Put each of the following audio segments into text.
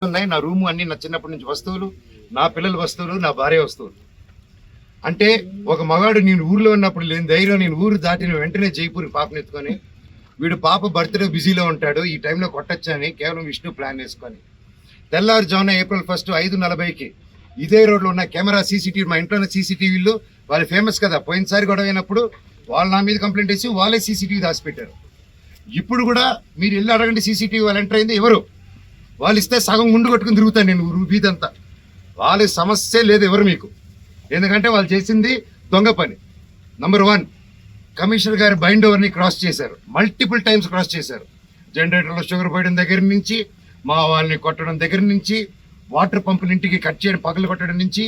ఉన్నాయి. నా రూము అన్ని నా చిన్నప్పటి నుంచి వస్తువులు, నా పిల్లల వస్తువులు, నా భార్య వస్తువులు. అంటే ఒక మగాడు నేను ఊర్లో ఉన్నప్పుడు లేని ధైర్యం నేను ఊరు దాటిన వెంటనే జైపూర్ పాపనెత్తుకొని వీడు పాప బర్త్డే బిజీలో ఉంటాడు, ఈ టైంలో కొట్టచ్చని కేవలం విష్ణు ప్లాన్ వేసుకొని తెల్లారుజామున ఏప్రిల్ 1 5:40కి ఇదే రోడ్లో ఉన్న కెమెరా సీసీటీవీ, మా ఇంట్లో సీసీటీవీలు వాళ్ళు ఫేమస్ కదా, పోయినసారి గొడవ అయినప్పుడు వాళ్ళు నా మీద కంప్లైంట్ వేసి వాళ్ళే సీసీటీవీ దాచిపెట్టారు. ఇప్పుడు కూడా మీరు వెళ్ళి అడగండి, సీసీటీవీ వాళ్ళు ఎంటర్ అయింది ఎవరు, వాళ్ళు ఇస్తే సగం గుండు కొట్టుకుని తిరుగుతాను నేను వీధంతా. వాళ్ళ సమస్య లేదు ఎవరు మీకు, ఎందుకంటే వాళ్ళు చేసింది దొంగ పని. నంబర్ 1, కమిషనర్ గారి బైండ్ ఓవర్ని క్రాస్ చేశారు, మల్టిపుల్ టైమ్స్ క్రాస్ చేశారు. జనరేటర్లో షుగర్ పోయడం దగ్గర నుంచి, మా వాళ్ళని కొట్టడం దగ్గర నుంచి, వాటర్ పంపులు ఇంటికి కట్ చేయడం, పగలు కొట్టడం నుంచి,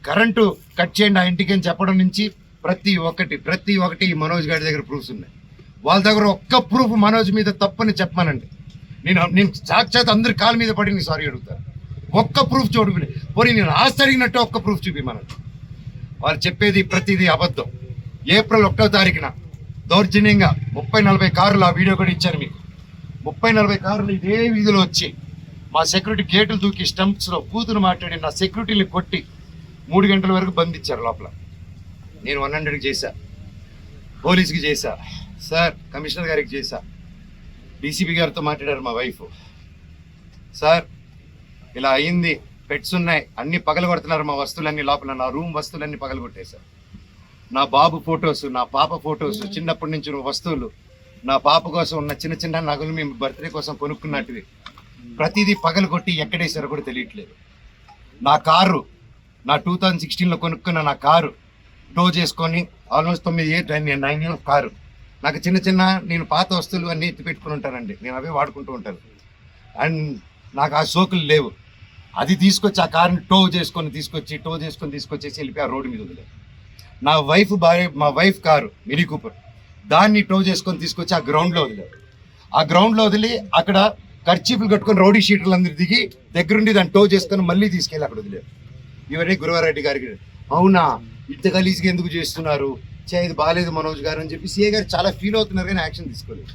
కరెంటు కట్ చేయండి ఆ ఇంటికి అని చెప్పడం నుంచి, ప్రతి ఒక్కటి ఈ మనోజ్ గారి దగ్గర ప్రూఫ్స్ ఉన్నాయి. వాళ్ళ దగ్గర ఒక్క ప్రూఫ్ మనోజ్ మీద తప్పని చెప్పమానండి, నేను సాక్షాత్ అందరి కాళ్ళ మీద పడి నేను సారీ అడుగుతాను. ఒక్క ప్రూఫ్ చూడు, పోనీ నేను ఆస్తి అడిగినట్టు ఒక్క ప్రూఫ్ చూపి మనకు. వాళ్ళు చెప్పేది ప్రతిదీ అబద్ధం. ఏప్రిల్ 1వ తారీఖున దౌర్జన్యంగా 30-40 కార్లు, ఆ వీడియో కూడా ఇచ్చాను మీకు. 30-40 కార్లు ఇదే వీధిలో వచ్చి మా సెక్యూరిటీ గేట్లు దూకి స్టంప్స్లో కూతురు మాట్లాడి నా సెక్యూరిటీని కొట్టి 3 గంటల వరకు బంధించారు లోపల. నేను 100కి చేశా, పోలీస్కి చేశా, సార్ కమిషనర్ గారికి చేశా, డీసీపీ గారితో మాట్లాడారు మా వైఫ్. సార్ ఇలా అయింది, పెట్స్ ఉన్నాయి, అన్ని పగలగొడుతున్నారు, మా వస్తువులన్నీ లోపల, నా రూమ్ వస్తువులన్నీ పగలగొట్టేశారు. నా బాబు ఫొటోస్, నా పాప ఫొటోస్, చిన్నప్పటి నుంచి వస్తువులు, నా పాప కోసం ఉన్న చిన్న చిన్న నగలు మేము బర్త్డే కోసం కొనుక్కున్నట్టువి ప్రతిదీ పగలగొట్టి ఎక్కడేసారో కూడా తెలియట్లేదు. నా కారు, నా 2016లో కొనుక్కున్న నా కారు టో చేసుకొని ఆల్మోస్ట్ 9 years కారు. నాకు చిన్న నేను పాత వస్తువులు అన్నీ ఎత్తి పెట్టుకుని ఉంటానండి, నేను అవే వాడుకుంటూ ఉంటాను. అండ్ నాకు ఆ సోకులు లేవు. అది తీసుకొచ్చి ఆ కార్ని టో చేసుకొని వెళ్ళిపోయి ఆ రోడ్డు మీద వదిలేదు. నా మా వైఫ్ కారు మినీ కూపర్, దాన్ని టో చేసుకొని తీసుకొచ్చి ఆ గ్రౌండ్లో వదిలేదు. ఆ గ్రౌండ్లో వదిలి అక్కడ ఖర్చీపులు కట్టుకొని రౌడీ షీటర్లు అందరు దిగి దగ్గరుండి దాన్ని టో చేసుకొని మళ్ళీ తీసుకెళ్ళి అక్కడ వదిలేదు. ఇవన్నీ గురువారెడ్డి గారికి, అవునా ఇంత గలీజ్గా ఎందుకు చేస్తున్నారు, ఇది బాగాలేదు మనోజ్ గారు అని చెప్పి సీఏ గారు చాలా ఫీల్ అవుతున్నారు, కానీ యాక్షన్ తీసుకోలేదు.